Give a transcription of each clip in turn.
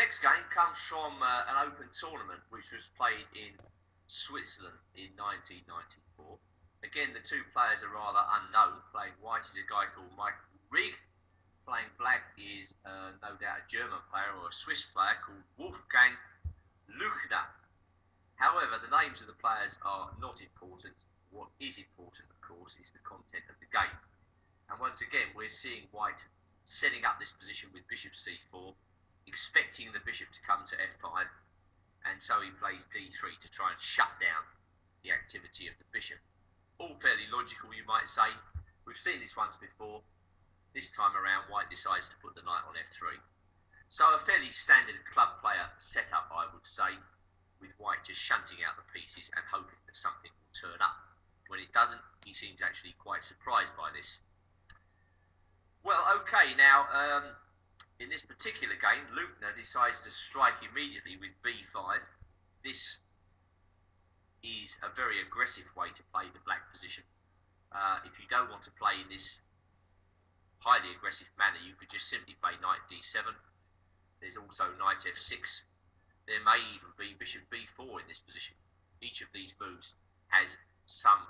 next game comes from an open tournament which was played in Switzerland in 1994. Again, the two players are rather unknown. Playing white is a guy called Michael Rigg. Playing black is no doubt a German player or a Swiss player called Wolfgang Luchner. However, the names of the players are not important. What is important, of course, is the content of the game. And once again, we're seeing white setting up this position with bishop c4, expecting the bishop to come to f5, and so he plays d3 to try and shut down the activity of the bishop. All fairly logical, you might say. We've seen this once before. This time around, white decides to put the knight on f3. So a fairly standard club player setup, I would say, with white just shunting out the pieces and hoping that something will turn up. When it doesn't, he seems actually quite surprised by this. Well, okay, now, in this particular game, Luchner decides to strike immediately with b5. This is a very aggressive way to play the black position. If you don't want to play in this highly aggressive manner, you could just simply play knight d7. There's also knight f6. There may even be bishop b4 in this position. Each of these moves has some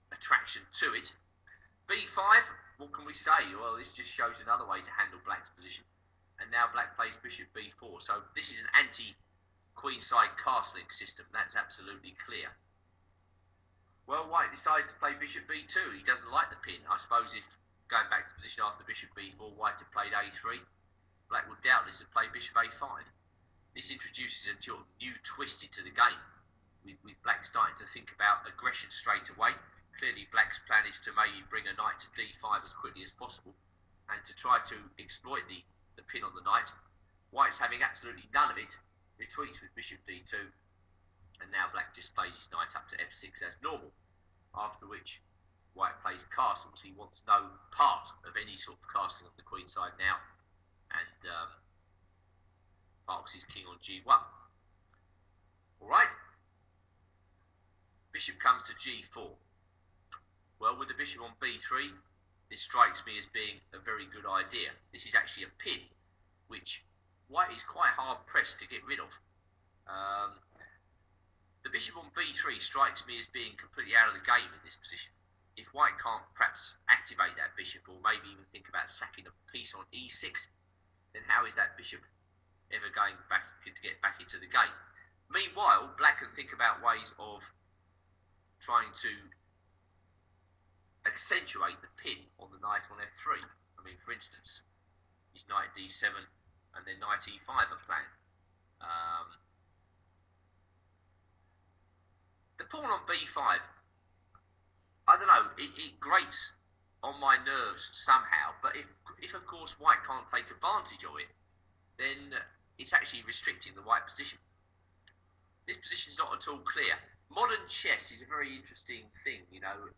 attraction to it. b5, what can we say? Well, this just shows another way to handle black's position. And now black plays bishop b4. So this is an anti-queenside castling system. That's absolutely clear. Well, white decides to play bishop b2. He doesn't like the pin. I suppose if going back to the position after bishop b4, white had played a3, black would doubtless have played bishop a5. This introduces a new twist into the game, with black starting to think about aggression straight away. Clearly, black's plan is to maybe bring a knight to d5 as quickly as possible and to try to exploit the pin on the knight. White's having absolutely none of it, retreats with bishop d2, and now black just plays his knight up to f6 as normal, after which white plays castles. He wants no part of any sort of castling on the queen side now, and parks his king on g1. Alright, bishop comes to g4. Well, with the bishop on b3, this strikes me as being a very good idea. This is actually a pin, which white is quite hard pressed to get rid of. The bishop on b3 strikes me as being completely out of the game in this position. If white can't perhaps activate that bishop, or maybe even think about sacking a piece on e6, then how is that bishop ever going back to get back into the game? Meanwhile, black can think about ways of trying to accentuate the pin on the knight on f3. I mean, for instance, his knight d7 and then knight e5 are planned. The pawn on b5, I don't know, it grates on my nerves somehow, but if of course white can't take advantage of it, then it's actually restricting the white position. This position is not at all clear. Modern chess is a very interesting thing, you know.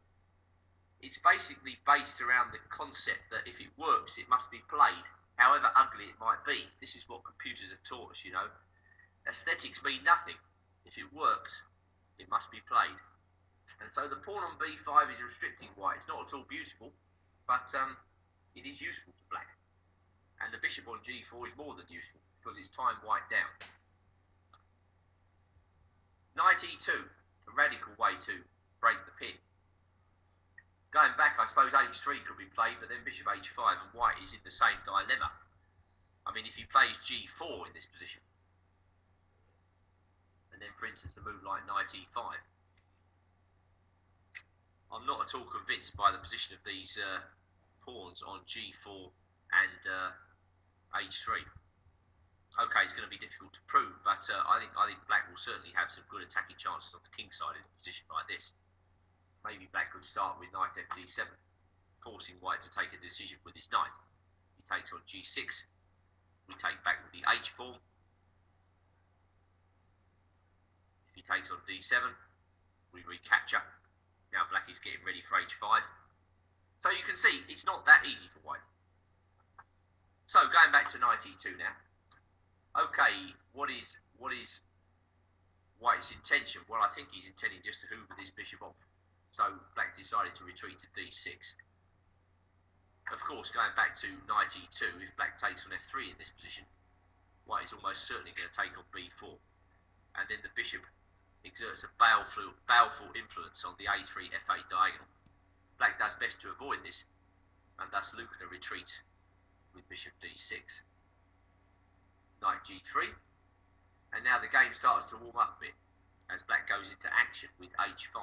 It's basically based around the concept that if it works, it must be played, however ugly it might be. This is what computers have taught us, you know. Aesthetics mean nothing. If it works, it must be played. And so the pawn on b5 is restricting white. It's not at all beautiful, but it is useful to black. And the bishop on g4 is more than useful, because it's timed white down. Knight e2, a radical way to break the pin. Going back, I suppose h3 could be played, but then bishop h5, and white is in the same dilemma. I mean, if he plays g4 in this position, and then, for instance, the move like knight e5, I'm not at all convinced by the position of these pawns on g4 and h3. Okay, it's going to be difficult to prove, but I think black will certainly have some good attacking chances on the king side in a position like this. Maybe black could start with knight fd7, forcing white to take a decision with his knight. He takes on g6. We take back with the h pawn. If he takes on d7, we recapture. Now black is getting ready for h5. So you can see it's not that easy for white. So going back to knight e2 now. Okay, what is white's intention? Well, I think he's intending just to hoover this bishop off. So black decided to retreat to d6. Of course, course, going back to knight e2, if black takes on f3 in this position, white is almost certainly going to take on b4. And then the bishop exerts a baleful influence on the a3 f8 diagonal. Black does best to avoid this, and thus Lucas retreats with bishop d6. Knight g3, and now the game starts to warm up a bit as black goes into action with h5.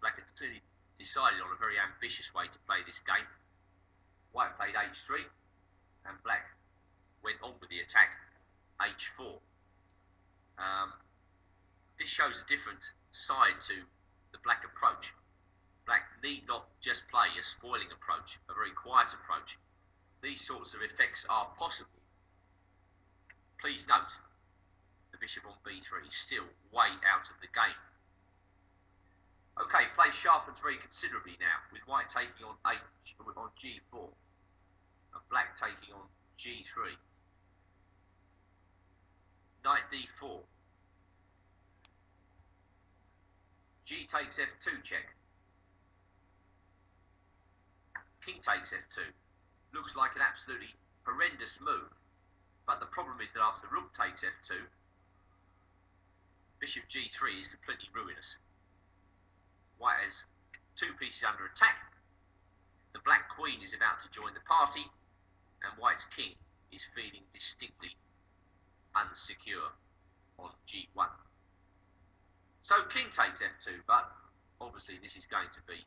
Black has clearly decided on a very ambitious way to play this game. White played h3, and black went on with the attack h4. This shows a different side to the black approach. Black need not just play a spoiling approach, a very quiet approach. These sorts of effects are possible. Please note, the bishop on b3 is still way out of the game. Okay, play sharpens very considerably now, with white taking on g4, and black taking on g3. Knight d4. G takes f2 check. King takes f2. Looks like an absolutely horrendous move. But the problem is that after rook takes f2, bishop g3 is completely ruinous. White has two pieces under attack. The black queen is about to join the party, and white's king is feeling distinctly unsecure on g1. So king takes f2, but obviously this is going to be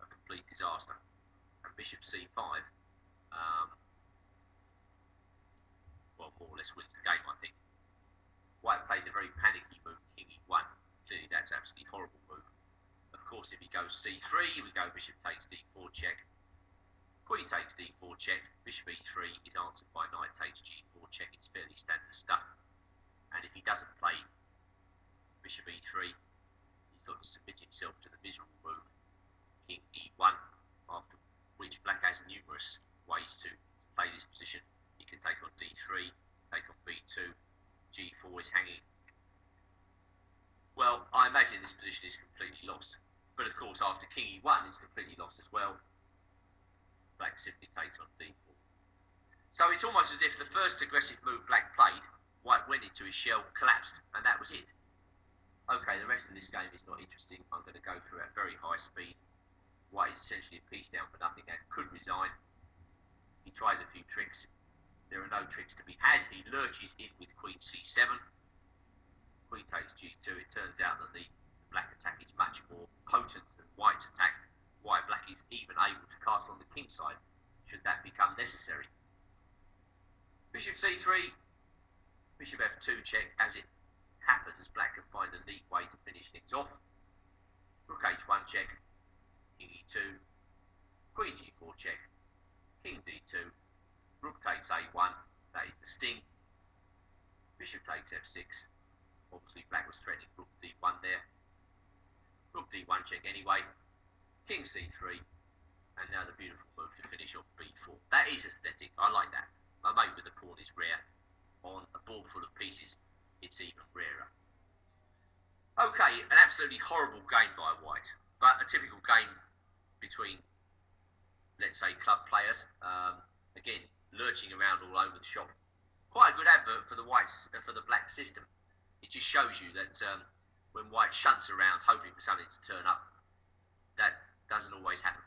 a complete disaster. And bishop c5, well, more or less wins the game, I think. White played a very panicky move, king e1. Clearly that's absolutely horrible move. Of course, if he goes c3, we go bishop takes d4 check. Queen takes d4 check. Bishop e3 is answered by knight takes g4 check. It's fairly standard stuff. And if he doesn't play bishop e3, he's got to submit himself to the miserable move, king e1, after which black has numerous ways to play this position. He can take on d3, take on b2, g4 is hanging. Well, I imagine this position is completely lost. But of course, after king e1, it's completely lost as well. Black simply takes on d4. So it's almost as if the first aggressive move black played, white went into his shell, collapsed, and that was it. Okay, the rest of this game is not interesting. I'm going to go through at very high speed. White is essentially a piece down for nothing and could resign. He tries a few tricks. There are no tricks to be had. He lurches in with queen c7. Queen takes g2. It turns out that the black attack is much more potent than white's attack. Why black is even able to cast on the king side, should that become necessary. Bishop c3. Bishop f2 check. As it happens, black can find a neat way to finish things off. Rook h1 check, king e2, queen g4 check, king d2, rook takes a1, that is the sting. Bishop takes f6, obviously black was threatening rook d1 there. Rook d1 check anyway, king c3, and now the beautiful move to finish off b4. That is aesthetic, I like that. A mate with a pawn is rare. On a board full of pieces, it's even rarer. Okay, an absolutely horrible game by white, but a typical game between, let's say, club players. Again, lurching around all over the shop. Quite a good advert for the black system. It just shows you that when white shunts around hoping for something to turn up, that doesn't always happen.